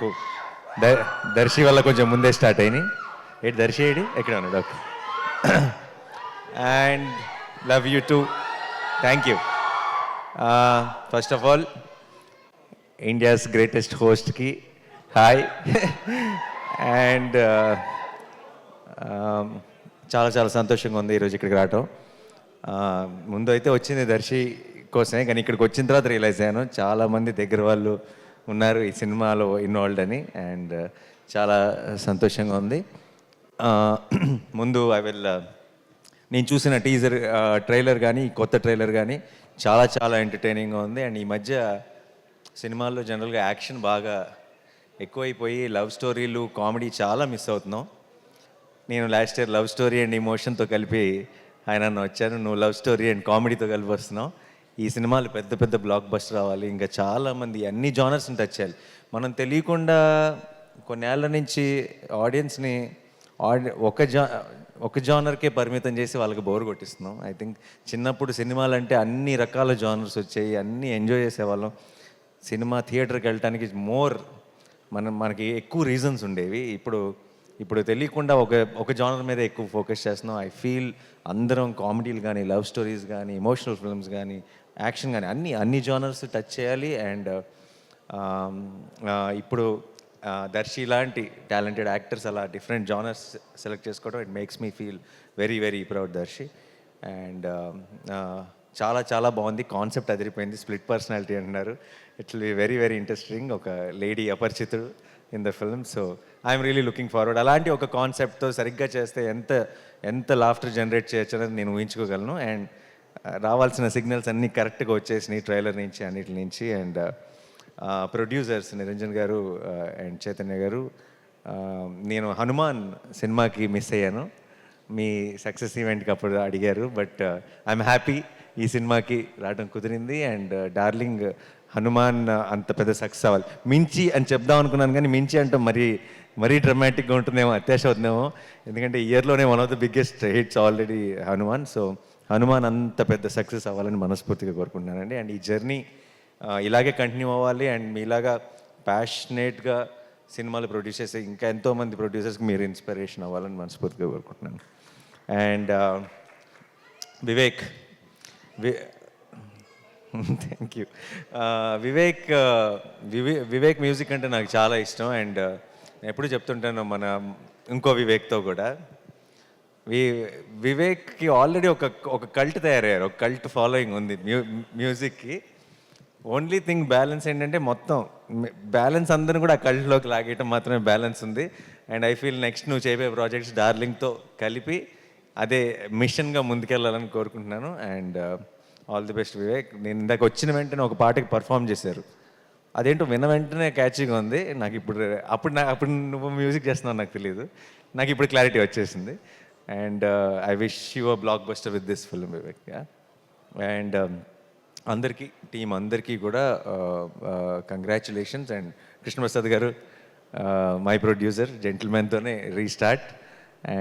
నాకు దర్శి వల్ల కొంచెం ముందే స్టార్ట్ అయినాయి. ఏంటి దర్శి ఏడి ఎక్కడ ఉన్నాడు? Okay. And love you too. Thank you. First of all India's greatest హోస్ట్కి హాయ్. అండ్ చాలా చాలా సంతోషంగా ఉంది ఈరోజు ఇక్కడికి రావటం. ముందు అయితే వచ్చింది దర్శి కోసమే, కానీ ఇక్కడికి వచ్చిన తర్వాత రియలైజ్ అయ్యాను చాలామంది దగ్గర వాళ్ళు ఉన్నారు ఈ సినిమాలో ఇన్వాల్వ్డ్ అని. అండ్ చాలా సంతోషంగా ఉంది. ముందు నేను చూసిన టీజర్ ట్రైలర్ కానీ కొత్త ట్రైలర్ కానీ చాలా చాలా ఎంటర్టైనింగ్గా ఉంది. అండ్ ఈ మధ్య సినిమాల్లో జనరల్గా యాక్షన్ బాగా ఎక్కువైపోయి లవ్ స్టోరీలు కామెడీ చాలా మిస్ అవుతున్నాం. నేను last year love story and ఇమోషన్తో కలిపి ఆయన వచ్చాను, నువ్వు లవ్ స్టోరీ అండ్ కామెడీతో కలిపి వస్తున్నావు. ఈ సినిమాలు పెద్ద పెద్ద బ్లాక్ బస్టర్ రావాలి, ఇంకా చాలామంది అన్ని జానర్స్ని టచ్ చేయాలి. మనం తెలియకుండా కొన్నేళ్ల నుంచి ఆడియన్స్ని ఒక జానర్కే పరిమితం చేసి వాళ్ళకి బోర్ కొట్టిస్తున్నాం. ఐ థింక్ చిన్నప్పుడు సినిమాలు అంటే అన్ని రకాల జానర్స్ వచ్చాయి, అన్నీ ఎంజాయ్ చేసేవాళ్ళం. సినిమా థియేటర్కి వెళ్ళటానికి మనకి ఎక్కువ రీజన్స్ ఉండేవి. ఇప్పుడు తెలియకుండా ఒక జానర్ మీద ఎక్కువ ఫోకస్ చేస్తున్నాం. ఐ ఫీల్ అందరం కామెడీలు కానీ లవ్ స్టోరీస్ కానీ ఎమోషనల్ ఫిల్మ్స్ కానీ యాక్షన్ కానీ అన్ని జానర్స్ టచ్ చేయాలి. అండ్ ఇప్పుడు దర్శి లాంటి టాలెంటెడ్ యాక్టర్స్ అలా డిఫరెంట్ జానర్స్ సెలెక్ట్ చేసుకోవడం it makes me feel very very proud Darshi. And చాలా చాలా బాగుంది, కాన్సెప్ట్ అదిరిపోయింది. స్ప్లిట్ పర్సనాలిటీ అంటున్నారు, it will be very very interesting. ఒక lady Aparichitudu in the film. So I'm really looking forward. అలాంటి ఒక కాన్సెప్ట్తో సరిగ్గా చేస్తే ఎంత లాఫ్టర్ జనరేట్ చేయొచ్చు అనేది నేను ఊహించుకోగలను. అండ్ రావాల్సిన సిగ్నల్స్ అన్నీ కరెక్ట్గా వచ్చేసినాయి ట్రైలర్ నుంచి అన్నిటి నుంచి. అండ్ ప్రొడ్యూసర్స్ నిరంజన్ గారు అండ్ చైతన్య గారు, నేను హనుమాన్ సినిమాకి మిస్ అయ్యాను, మీ సక్సెస్ ఈవెంట్కి అప్పుడు అడిగారు. బట్ ఐఎమ్ హ్యాపీ ఈ సినిమాకి రావడం కుదిరింది. అండ్ డార్లింగ్ హనుమాన్ అంత పెద్ద సక్సెస్ అవ్వాలి. మించి అని చెప్దాం అనుకున్నాను, కానీ మించి అంటే మరీ డ్రమాటిక్గా ఉంటుందేమో, అత్యాశ అవుతుందేమో. ఎందుకంటే ఇయర్లోనే one of the biggest hits already Hanuman. So Hanuman అంత పెద్ద సక్సెస్ అవ్వాలని మనస్ఫూర్తిగా కోరుకుంటున్నానండి. అండ్ ఈ జర్నీ ఇలాగే కంటిన్యూ అవ్వాలి. అండ్ మీలాగా ప్యాషనేట్గా సినిమాలు ప్రొడ్యూస్ చేసే ఇంకా ఎంతోమంది ప్రొడ్యూసర్స్కి మీరు ఇన్స్పిరేషన్ అవ్వాలని మనస్ఫూర్తిగా కోరుకుంటున్నాను. And Vivek thank you. Vivek music అంటే నాకు చాలా ఇష్టం. అండ్ నేను ఎప్పుడు చెప్తుంటాను మన ఇంకో వివేక్తో కూడా, వివేక్కి ఆల్రెడీ ఒక కల్ట్ తయారయ్యారు, ఒక కల్ట్ ఫాలోయింగ్ ఉంది మ్యూజిక్కి. ఓన్లీ థింగ్ బ్యాలెన్స్ ఏంటంటే మొత్తం బ్యాలెన్స్ అందరిని కూడా ఆ కల్ట్లోకి లాగేయటం మాత్రమే బ్యాలెన్స్ ఉంది. అండ్ ఐ ఫీల్ నెక్స్ట్ నువ్వు చేయబోయే ప్రాజెక్ట్స్ డార్లింగ్తో కలిపి అదే మిషన్గా ముందుకెళ్ళాలని కోరుకుంటున్నాను. And all the best Vivek. నేను ఇందాక వచ్చిన వెంటనే ఒక పాటకి పర్ఫామ్ చేశారు, అదేంటో విన్న వెంటనే క్యాచీగా ఉంది నాకు. అప్పుడు నువ్వు మ్యూజిక్ చేస్తున్నావు నాకు తెలియదు, నాకు ఇప్పుడు క్లారిటీ వచ్చేసింది. And I wish you a block buster with this film Vivek. And అందరికీ టీం అందరికీ కూడా కంగ్రాచులేషన్స్. అండ్ కృష్ణప్రసాద్ గారు మై ప్రొడ్యూసర్, జెంటిల్మెన్తోనే రీస్టార్ట్.